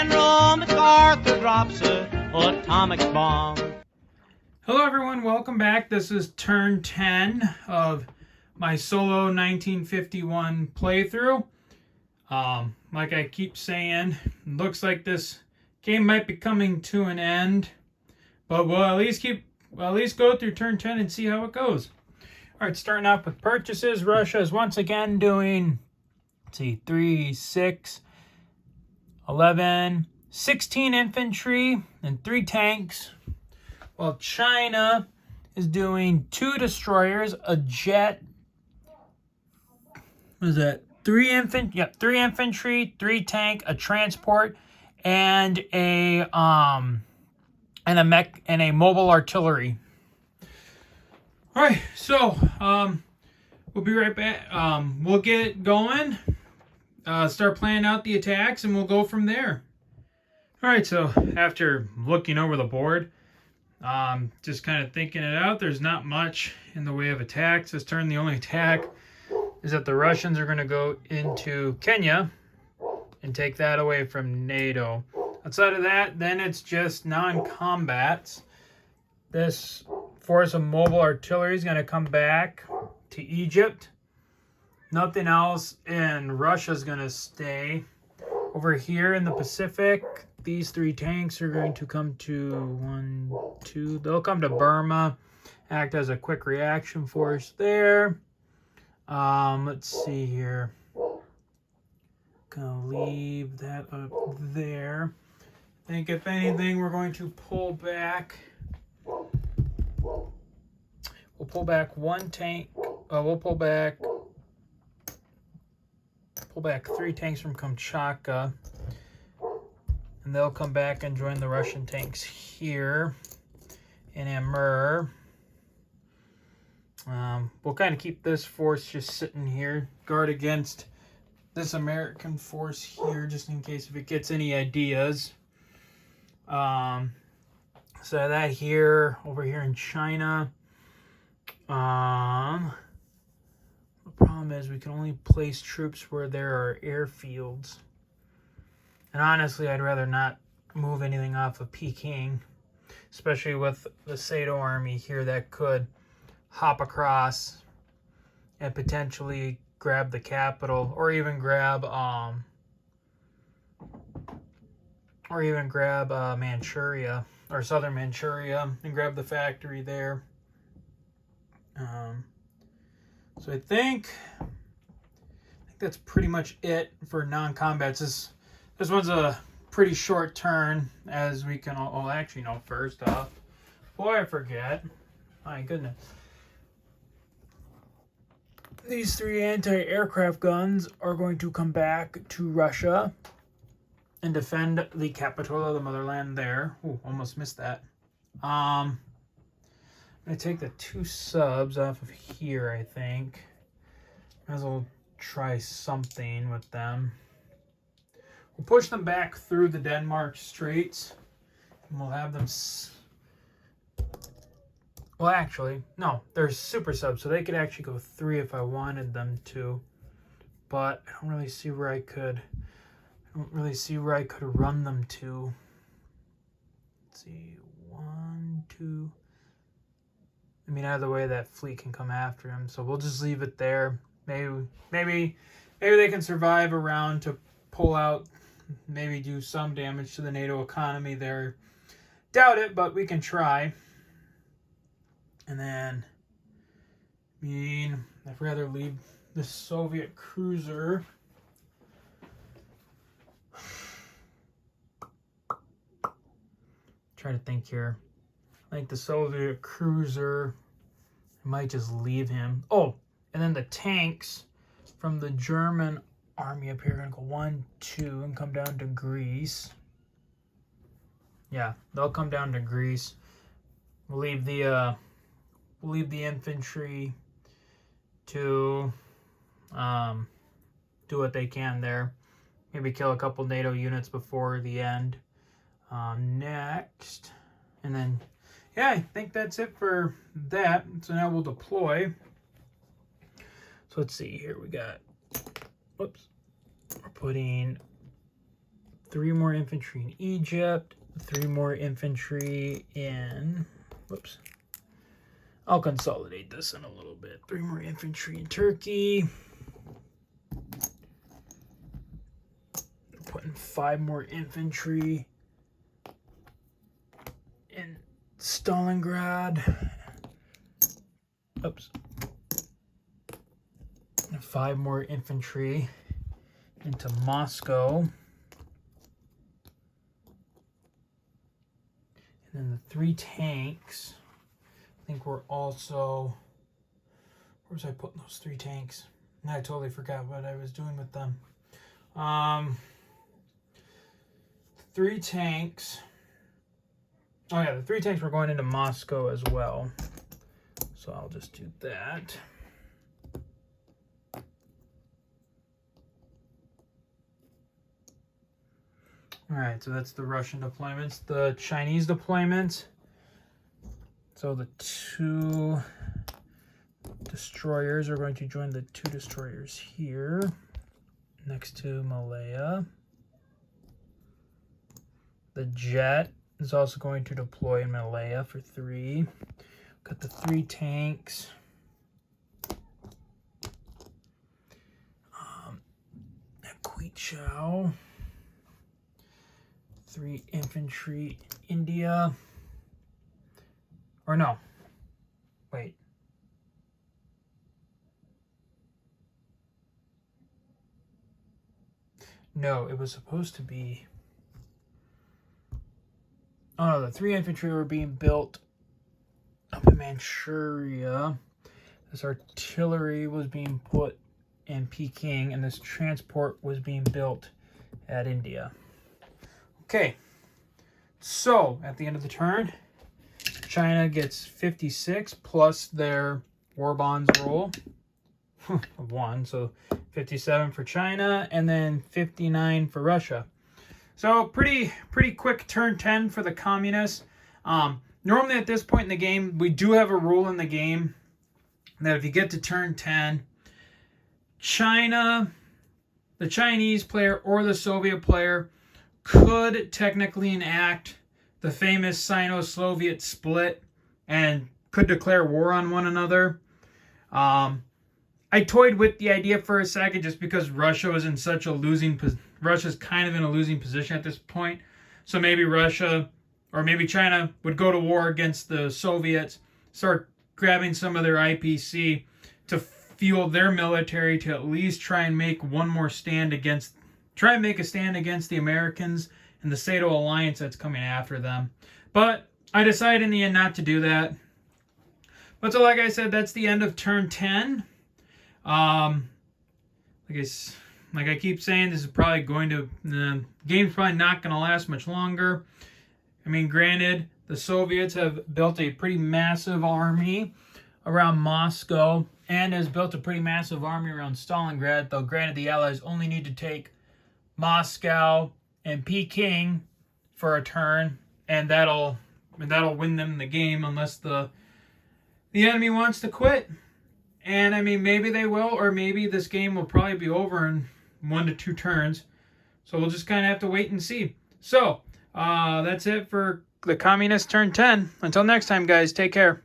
General MacArthur drops a atomic bomb. Hello everyone, welcome back. This is turn 10 of my solo 1951 playthrough. Like I keep saying, looks like this game might be coming to an end, but we'll at least go through turn 10 and see how it goes. All right, starting off with purchases. Russia is once again doing, 3, 6, 11, 16 infantry and 3 tanks. While China is doing 2 destroyers, a jet. What is that? 3 infantry, 3 tank, a transport, and a mobile artillery. All right, so we'll be right back. We'll get going, start planning out the attacks, and we'll go from there. All right, so after looking over the board, just kind of thinking it out, there's not much in the way of attacks. This turn, the only attack is that the Russians are going to go into Kenya and take that away from NATO. Outside of that, then it's just non-combats. This force of mobile artillery is going to come back to Egypt. Nothing else in Russia is going to stay. Over here in the Pacific, these 3 tanks are going to come to they'll come to Burma, act as a quick reaction force there. Let's see here. Gonna leave that up there. I think if anything, we're going to pull back. We'll pull back 1 tank. We'll pull back 3 tanks from Kamchatka. And they'll come back and join the Russian tanks here in Amur. We'll kind of keep this force just sitting here, guard against this American force here, just in case if it gets any ideas. So that here, over here in China. The problem is we can only place troops where there are airfields. And honestly, I'd rather not move anything off of Peking, especially with the Sado army here that could hop across and potentially grab the capital, or even grab Manchuria or southern Manchuria and grab the factory there. So I think that's pretty much it for non-combats. This one's a pretty short turn, as we can all actually know. First off, boy, I forget. My goodness. These 3 anti-aircraft guns are going to come back to Russia and defend the capital of the motherland there. Ooh, almost missed that. I'm going to take the 2 subs off of here, I think. Might as well try something with them. We'll push them back through the Denmark Straits, and we'll have them... Well, actually, no, they're super subs, so they could actually go 3 if I wanted them to. But I don't really see where I could run them to. Let's see, 1, 2... I mean, either way, that fleet can come after him, so we'll just leave it there. Maybe they can survive around to pull out, maybe do some damage to the NATO economy there. Doubt it, but we can try. And then, I'd rather leave the Soviet cruiser. Try to think here. I think the Soviet cruiser, I might just leave him. Oh, and then the tanks from the German army up here are going to go 1, 2 and come down to Greece. Yeah, they'll come down to Greece. We'll leave the infantry to do what they can there. Maybe kill a couple NATO units before the end. Next, and then yeah, I think that's it for that. So now we'll deploy. So let's see here. We got, whoops, we're putting 3 more infantry in Egypt, 3 more infantry in, whoops, I'll consolidate this in a little bit. 3 more infantry in Turkey. Putting 5 more infantry in Stalingrad. Oops. 5 more infantry into Moscow. And then the 3 tanks. I think we're also... Where was I putting those 3 tanks? I totally forgot what I was doing with them. 3 tanks. Oh yeah, the 3 tanks were going into Moscow as well. So I'll just do that. Alright, so that's the Russian deployments. The Chinese deployments. So the 2 destroyers are going to join the 2 destroyers here next to Malaya. The jet is also going to deploy in Malaya for 3. Got the 3 tanks. At Queechao. 3 infantry in India. Or no. Wait. No, it was supposed to be... Oh no, the 3 infantry were being built up in Manchuria. This artillery was being put in Peking, and this transport was being built at India. Okay, so at the end of the turn, China gets 56 plus their war bonds roll of 1, so 57 for China, and then 59 for Russia. So pretty quick turn 10 for the communists. Normally at this point in the game, we do have a rule in the game that if you get to turn 10, China, the Chinese player or the Soviet player could technically enact the famous Sino-Soviet split and could declare war on one another. I toyed with the idea for a second just because Russia was in such a losing position. Russia's kind of in a losing position at this point. So maybe Russia or maybe China would go to war against the Soviets, start grabbing some of their IPC to fuel their military to at least try and make one more stand against, try and make a stand against the Americans and the SATO alliance that's coming after them. But I decided in the end not to do that. But so like I said, that's the end of turn 10. Like I keep saying, this is probably going to, the game's probably not going to last much longer. I mean, granted, the Soviets have built a pretty massive army around Moscow and has built a pretty massive army around Stalingrad, though granted the Allies only need to take Moscow and Peking for a turn, and that'll win them the game unless the enemy wants to quit. And I mean, maybe they will, or maybe this game will probably be over in 1 to 2 turns. So we'll just kind of have to wait and see. So that's it for the Communist turn 10. Until next time, guys, take care.